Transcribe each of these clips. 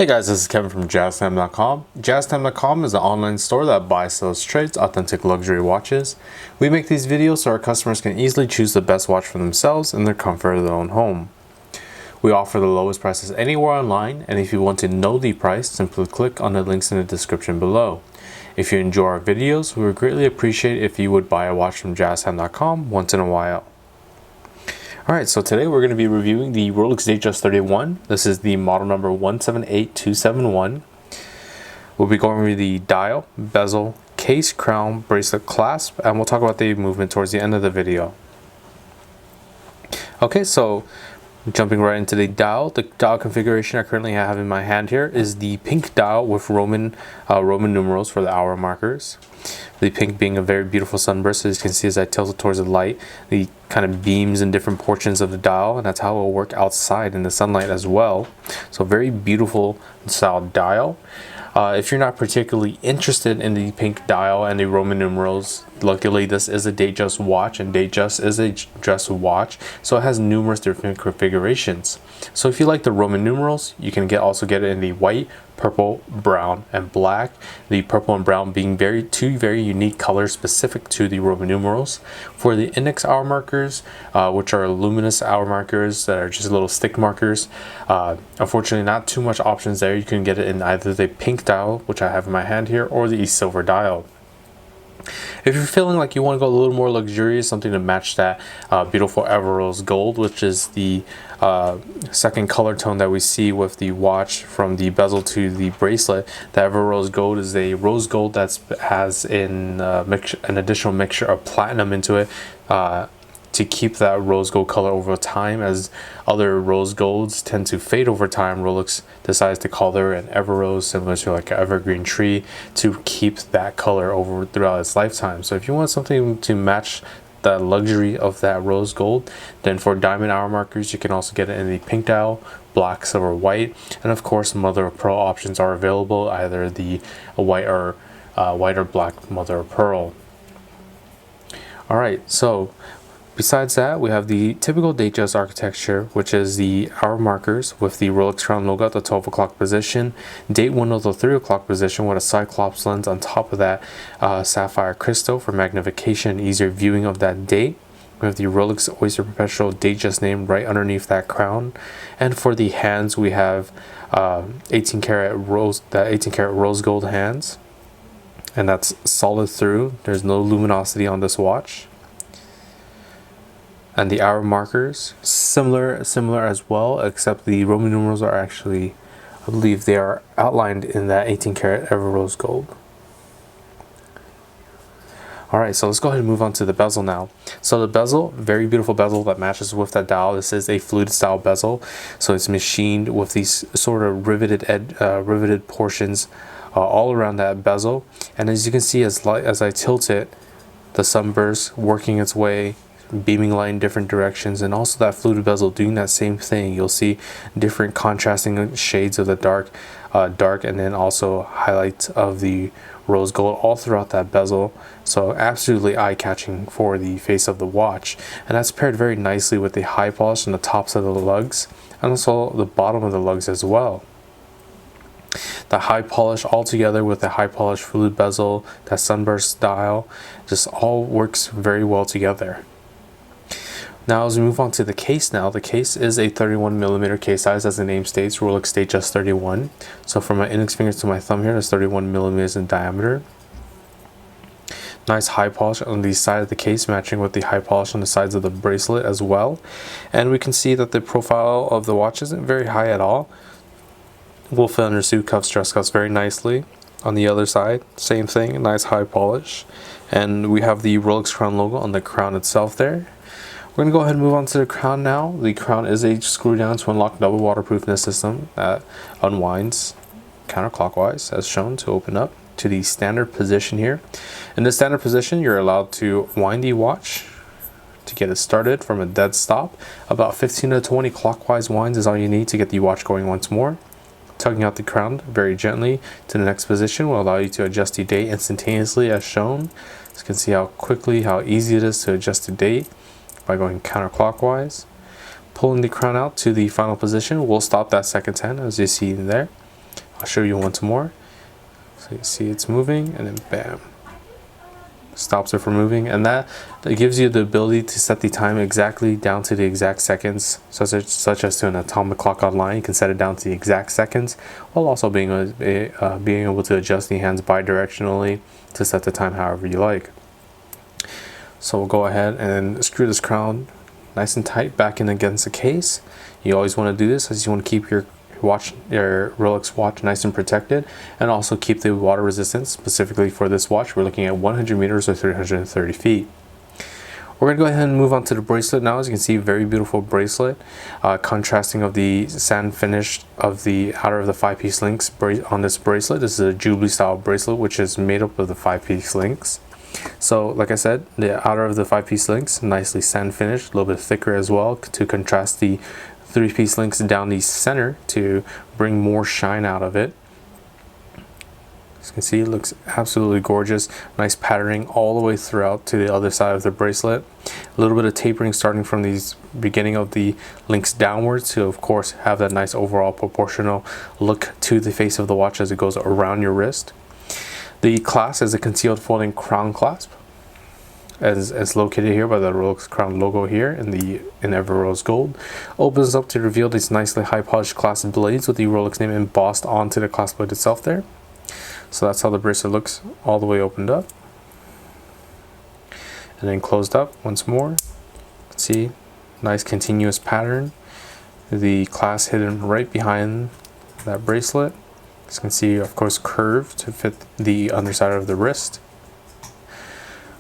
Hey guys, this is Kevin from JazTime.com. JazTime.com is an online store that buys, sells, trades authentic luxury watches. We make these videos so our customers can easily choose the best watch for themselves in their comfort of their own home. We offer the lowest prices anywhere online, and if you want to know the price, simply click on the links in the description below. If you enjoy our videos, we would greatly appreciate if you would buy a watch from JazTime.com once in a while. Alright, so today we're going to be reviewing the Rolex Datejust 31. This is the model number 178271. We'll be going over the dial, bezel, case, crown, bracelet, clasp, and we'll talk about the movement towards the end of the video. Okay, so jumping right into the dial configuration I currently have in my hand here is the pink dial with Roman numerals for the hour markers. The pink being a very beautiful sunburst, as you can see as I tilt it towards the light, the kind of beams in different portions of the dial, and that's how it will work outside in the sunlight as well. So very beautiful style dial. If you're not particularly interested in the pink dial and the Roman numerals, luckily this is a Datejust watch, and Datejust is a dress watch, so it has numerous different configurations. So if you like the Roman numerals, you can also get it in the white, purple, brown, and black. The purple and brown being two very unique colors specific to the Roman numerals. For the index hour markers, which are luminous hour markers that are just little stick markers, unfortunately not too much options there. You can get it in either the pink dial, which I have in my hand here, or the silver dial. If you're feeling like you want to go a little more luxurious, something to match that beautiful Rose Gold, which is the second color tone that we see with the watch from the bezel to the bracelet, the Rose Gold is a rose gold that has an additional mixture of platinum into it to keep that rose gold color over time. As other rose golds tend to fade over time, Rolex decides to color an Rose similar to like an evergreen tree to keep that color over throughout its lifetime. So if you want something to match the luxury of that rose gold, then for diamond hour markers you can also get it in the pink dial, black, silver, white, and of course mother of pearl options are available, either the white or black mother of pearl. Alright, so besides that, we have the typical Datejust architecture, which is the hour markers with the Rolex crown logo at the 12 o'clock position, date window at the 3 o'clock position with a cyclops lens on top of that sapphire crystal for magnification and easier viewing of that date. We have the Rolex Oyster Perpetual Datejust name right underneath that crown. And for the hands, we have 18 karat rose gold hands, and that's solid through. There's no luminosity on this watch. And the hour markers, similar as well, except the Roman numerals are actually, I believe they are outlined in that 18 karat rose gold. Alright, so let's go ahead and move on to the bezel now. So the bezel, very beautiful bezel that matches with that dial. This is a fluted style bezel, so it's machined with these sort of riveted portions all around that bezel. And as you can see, as I tilt it, the sunburst working its way, beaming light in different directions, and also that fluted bezel doing that same thing. You'll see different contrasting shades of the dark and then also highlights of the rose gold all throughout that bezel. So absolutely eye-catching for the face of the watch, and that's paired very nicely with the high polish on the tops of the lugs and also the bottom of the lugs as well. The high polish all together with the high polish fluted bezel, that sunburst dial, just all works very well together. Now as we move on to the case now, the case is a 31mm case size, as the name states, Rolex Datejust 31. So from my index finger to my thumb here, that's 31mm in diameter. Nice high polish on the side of the case, matching with the high polish on the sides of the bracelet as well. And we can see that the profile of the watch isn't very high at all. Will fit under suit cuffs, dress cuffs very nicely. On the other side, same thing, nice high polish. And we have the Rolex crown logo on the crown itself there. We're going to go ahead and move on to the crown now. The crown is a screw down to unlock double waterproofness system that unwinds counterclockwise as shown to open up to the standard position here. In the standard position, you're allowed to wind the watch to get it started from a dead stop. About 15 to 20 clockwise winds is all you need to get the watch going once more. Tugging out the crown very gently to the next position will allow you to adjust the date instantaneously as shown. So you can see how easy it is to adjust the date by going counterclockwise. Pulling the crown out to the final position will stop that second 10, as you see in there. I'll show you once more. So you see it's moving, and then bam, stops it from moving. And that gives you the ability to set the time exactly down to the exact seconds, such as to an atomic clock online. You can set it down to the exact seconds, while also being able to adjust the hands bidirectionally to set the time however you like. So we'll go ahead and screw this crown nice and tight back in against the case. You always want to do this as you want to keep your Rolex watch nice and protected, and also keep the water resistance. Specifically for this watch, we're looking at 100 meters or 330 feet. We're going to go ahead and move on to the bracelet now. As you can see, very beautiful bracelet, contrasting of the sand finish of the outer of the 5-piece links on this bracelet. This is a Jubilee style bracelet, which is made up of the 5-piece links. So like I said, the outer of the 5-piece links nicely sand finished, a little bit thicker as well to contrast the 3-piece links down the center to bring more shine out of it. As you can see, it looks absolutely gorgeous. Nice patterning all the way throughout to the other side of the bracelet. A little bit of tapering starting from the beginning of the links downwards to, of course, have that nice overall proportional look to the face of the watch as it goes around your wrist. The clasp is a concealed folding crown clasp, as located here by the Rolex crown logo here in Ever Rose Gold. Opens up to reveal these nicely high polished clasp blades with the Rolex name embossed onto the clasp blade itself there. So that's how the bracelet looks all the way opened up. And then closed up once more. See, nice continuous pattern. The clasp hidden right behind that bracelet. As you can see, of course, curved to fit the underside of the wrist.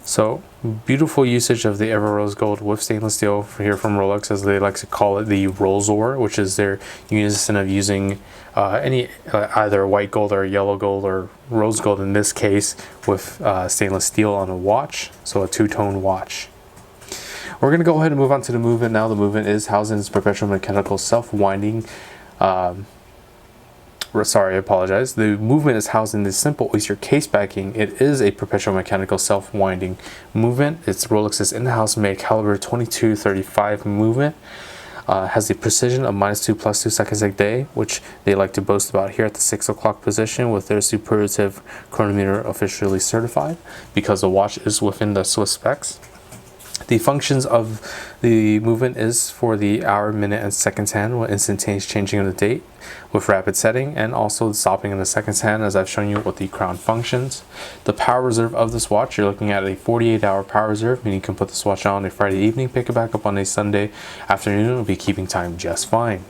So beautiful usage of the Ever Rose Gold with stainless steel here from Rolex, as they like to call it, the Rolesor, which is their unison of using either white gold or yellow gold or rose gold in this case with stainless steel on a watch, so a two-tone watch. We're going to go ahead and move on to the movement now. The movement is housed in this perpetual mechanical self-winding sorry, I apologize. The movement is housed in this simple oyster case backing. It is a perpetual mechanical self-winding movement. It's Rolex's in-house made caliber 2235 movement. Has the precision of -2 + 2 seconds a day, which they like to boast about here at the 6 o'clock position with their superlative chronometer officially certified, because the watch is within the Swiss specs. The functions of the movement is for the hour, minute, and seconds hand with instantaneous changing of the date with rapid setting, and also the stopping in the seconds hand, as I've shown you with the crown functions. The power reserve of this watch, you're looking at a 48-hour power reserve, meaning you can put this watch on a Friday evening, pick it back up on a Sunday afternoon. It'll be keeping time just fine.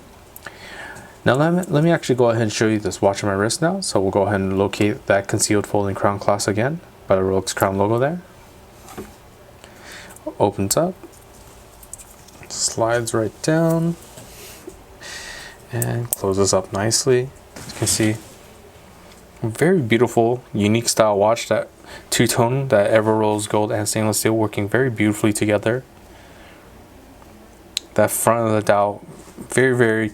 Now let me actually go ahead and show you this watch on my wrist now. So we'll go ahead and locate that concealed folding crown clasp again by the Rolex crown logo there. Opens up, slides right down, and closes up nicely. As you can see, very beautiful, unique style watch. That two-tone, that Ever Rose Gold and stainless steel working very beautifully together. That front of the dial, very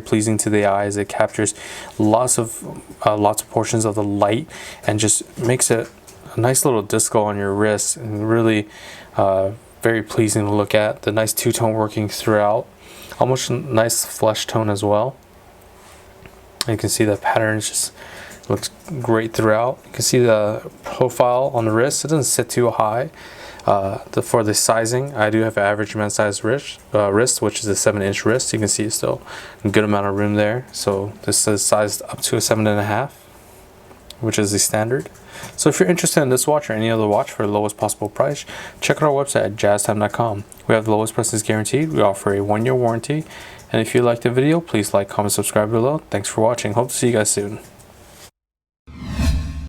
pleasing to the eyes. It captures lots of portions of the light and just makes it a nice little disco on your wrist, and really very pleasing to look at. The nice two-tone working throughout, almost a nice flesh tone as well. And you can see the pattern just looks great throughout. You can see the profile on the wrist. It doesn't sit too high. For the sizing, I do have an average man size wrist, which is a 7-inch wrist. You can see it's still a good amount of room there. So this is sized up to a 7.5, which is the standard. So if you're interested in this watch or any other watch for the lowest possible price, check out our website at JazTime.com. We have the lowest prices guaranteed. We offer a 1-year warranty. And if you liked the video, please like, comment, subscribe below. Thanks for watching. Hope to see you guys soon.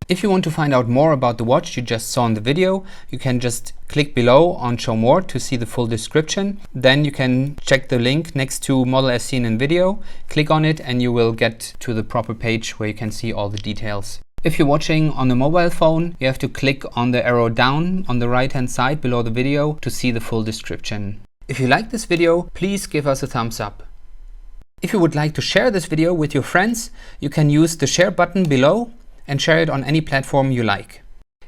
If you want to find out more about the watch you just saw in the video, you can just click below on Show More to see the full description. Then you can check the link next to model as seen in video. Click on it and you will get to the proper page where you can see all the details. If you're watching on a mobile phone, you have to click on the arrow down on the right hand side below the video to see the full description. If you like this video, please give us a thumbs up. If you would like to share this video with your friends, you can use the share button below and share it on any platform you like.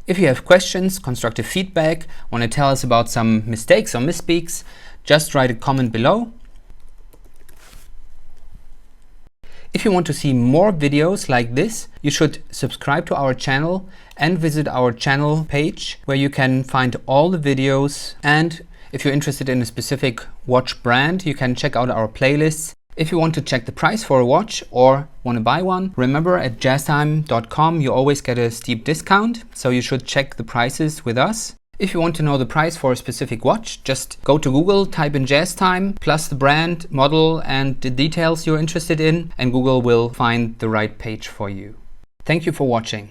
If you have questions, constructive feedback, want to tell us about some mistakes or misspeaks, just write a comment below. If you want to see more videos like this, you should subscribe to our channel and visit our channel page where you can find all the videos. And if you're interested in a specific watch brand, you can check out our playlists. If you want to check the price for a watch or want to buy one, remember at JazTime.com you always get a steep discount, so you should check the prices with us. If you want to know the price for a specific watch, just go to Google, type in JazTime, plus the brand, model, and the details you're interested in, and Google will find the right page for you. Thank you for watching.